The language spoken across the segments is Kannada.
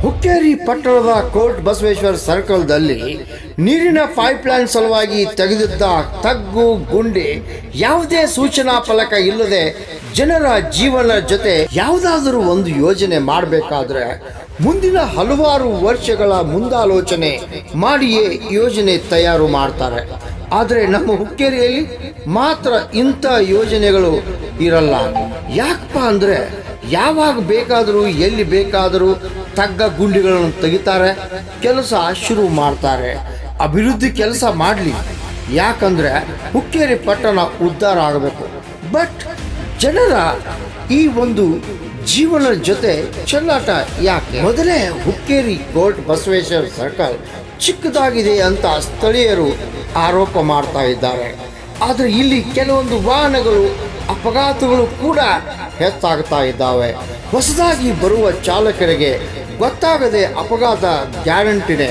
ಹುಕ್ಕೇರಿ ಪಟ್ಟಣದ ಕೋರ್ಟ್ ಬಸವೇಶ್ವರ ಸರ್ಕಲ್ದಲ್ಲಿ ನೀರಿನ ಪೈಪ್ಲೈನ್ ಸಲುವಾಗಿ ತೆಗೆದಿದ್ದ ತಗ್ಗು ಗುಂಡಿ ಯಾವುದೇ ಸೂಚನಾ ಫಲಕ ಇಲ್ಲದೆ ಜನರ ಜೀವನ ಜೊತೆ ಯಾವುದಾದರೂ ಒಂದು ಯೋಜನೆ ಮಾಡಬೇಕಾದ್ರೆ ಮುಂದಿನ ಹಲವಾರು ವರ್ಷಗಳ ಮುಂದಾಲೋಚನೆ ಮಾಡಿಯೇ ಯೋಜನೆ ತಯಾರು ಮಾಡ್ತಾರೆ. ಆದರೆ ನಮ್ಮ ಹುಕ್ಕೇರಿಯಲ್ಲಿ ಮಾತ್ರ ಇಂಥ ಯೋಜನೆಗಳು ಇರಲ್ಲ. ಯಾಕಪ್ಪ ಅಂದರೆ ಯಾವಾಗ ಬೇಕಾದರೂ ಎಲ್ಲಿ ಬೇಕಾದರೂ ತಗ್ಗ ಗುಂಡಿಗಳನ್ನು ತೆಗಿತಾರೆ, ಕೆಲಸ ಶುರು ಮಾಡ್ತಾರೆ. ಅಭಿವೃದ್ಧಿ ಕೆಲಸ ಮಾಡಲಿ, ಯಾಕಂದರೆ ಹುಕ್ಕೇರಿ ಪಟ್ಟಣ ಉದ್ಧಾರ ಆಗಬೇಕು. ಬಟ್ ಜನರ ಈ ಒಂದು ಜೀವನದ ಜೊತೆ ಚೆಲ್ಲಾಟ ಯಾಕೆ? ಮೊದಲೇ ಹುಕ್ಕೇರಿ ಕೋರ್ಟ್ ಬಸವೇಶ್ವರ ಸರ್ಕಲ್ ಚಿಕ್ಕದಾಗಿದೆ ಅಂತ ಸ್ಥಳೀಯರು ಆರೋಪ ಮಾಡ್ತಾ ಇದ್ದಾರೆ. ಆದರೆ ಇಲ್ಲಿ ಕೆಲವೊಂದು ವಾಹನಗಳು ಅಪಘಾತಗಳು ಕೂಡ ಹೆಚ್ಚಾಗ್ತಾ ಇದ್ದಾವೆ. ಹೊಸದಾಗಿ ಬರುವ ಚಾಲಕರಿಗೆ ಗೊತ್ತಾಗದೆ ಅಪಘಾತ ಗ್ಯಾರಂಟಿನೇ.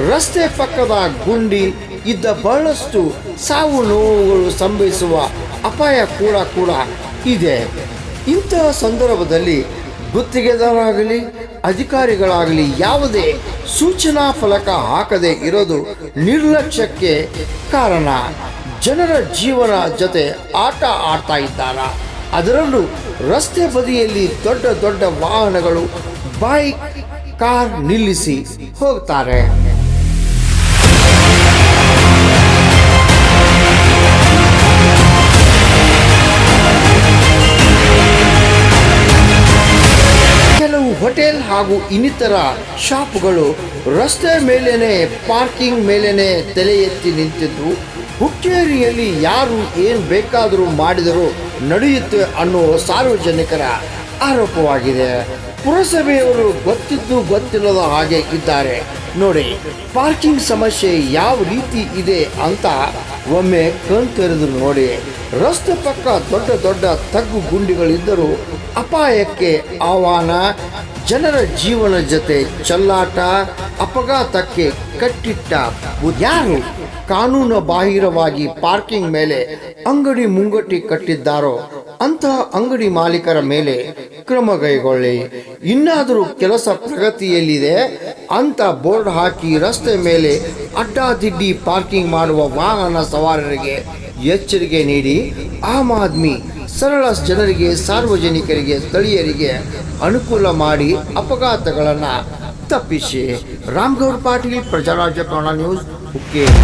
ರಸ್ತೆ ಪಕ್ಕದ ಗುಂಡಿ ಇದ್ದ ಬಹಳಷ್ಟು ಸಾವು ನೋವುಗಳು ಸಂಭವಿಸುವ ಅಪಾಯ ಕೂಡ ಇದೆ. ಇಂತಹ ಸಂದರ್ಭದಲ್ಲಿ ಗುತ್ತಿಗೆದಾರರಾಗಲಿ ಅಧಿಕಾರಿಗಳಾಗಲಿ ಯಾವುದೇ ಸೂಚನಾ ಫಲಕ ಹಾಕದೆ ಇರೋದು ನಿರ್ಲಕ್ಷ್ಯಕ್ಕೆ ಕಾರಣ. ಜನರ ಜೀವನ ಜೊತೆ ಆಟ ಆಡ್ತಾ ಇದ್ದಾರ. ಅದರಲ್ಲೂ ರಸ್ತೆ ಬದಿಯಲ್ಲಿ ದೊಡ್ಡ ದೊಡ್ಡ ವಾಹನಗಳು, ಬೈಕ್, ಕಾರ್ ನಿಲ್ಲಿಸಿ ಹೋಗ್ತಾರೆ. ಕೆಲವು ಹೋಟೆಲ್ ಹಾಗೂ ಇನ್ನಿತರ ಶಾಪ್ಗಳು ರಸ್ತೆ ಮೇಲೇನೆ, ಪಾರ್ಕಿಂಗ್ ಮೇಲೇನೆ ತಲೆ ಎತ್ತಿ ನಿಂತಿದ್ದು ಹುಕ್ಕೇರಿಯಲ್ಲಿ ಯಾರು ಏನು ಬೇಕಾದರೂ ಮಾಡಿದರೂ ನಡೆಯುತ್ತೆ ಅನ್ನೋ ಸಾರ್ವಜನಿಕರ ಆರೋಪವಾಗಿದೆ. ಪುರಸಭೆಯವರು ಗೊತ್ತಿದ್ದು ಗೊತ್ತಿಲ್ಲದ ಹಾಗೆ ಇದ್ದಾರೆ. ನೋಡಿ, ಪಾರ್ಕಿಂಗ್ ಸಮಸ್ಯೆ ಯಾವ ರೀತಿ ಇದೆ ಅಂತ ಒಮ್ಮೆ ಕಣ್ತೆರೆದು ನೋಡಿ. ರಸ್ತೆ ಪಕ್ಕ ದೊಡ್ಡ ದೊಡ್ಡ ತಗ್ಗು ಗುಂಡಿಗಳಿದ್ದರೂ ಅಪಾಯಕ್ಕೆ ಆಹ್ವಾನ. ಜನರ ಜೀವನ ಜೊತೆ ಚೆಲ್ಲಾಟ, ಅಪಘಾತಕ್ಕೆ ಕಟ್ಟಿಟ್ಟ ಯಾರು ಕಾನೂನು ಬಾಹಿರವಾಗಿ ಪಾರ್ಕಿಂಗ್ ಮೇಲೆ ಅಂಗಡಿ ಮುಂಗಟ್ಟಿ ಕಟ್ಟಿದ್ದಾರೋ ಅಂತಹ ಅಂಗಡಿ ಮಾಲೀಕರ ಮೇಲೆ ಕ್ರಮ ಕೈಗೊಳ್ಳಿ. ಇನ್ನಾದರೂ ಕೆಲಸ ಪ್ರಗತಿಯಲ್ಲಿದೆ ಅಂತ ಬೋರ್ಡ್ ಹಾಕಿ ರಸ್ತೆ ಮೇಲೆ ಅಡ್ಡಾದಿಡ್ಡಿ ಪಾರ್ಕಿಂಗ್ ಮಾಡುವ ವಾಹನ ಸವಾರರಿಗೆ ಎಚ್ಚರಿಕೆ ನೀಡಿ. ಆಮ್ ಆದ್ಮಿ ಸರಳ ಜನರಿಗೆ, ಸಾರ್ವಜನಿಕರಿಗೆ, ಸ್ಥಳೀಯರಿಗೆ ಅನುಕೂಲ ಮಾಡಿ ಅಪಘಾತಗಳನ್ನು ತಪ್ಪಿಸಿ. ರಾಮಗೌಡ ಪಾಟೀಲ್, ಪ್ರಜಾರಾಜ್ಯ ಕನ್ನಡ ನ್ಯೂಸ್, ಹುಕ್ಕೇರಿ.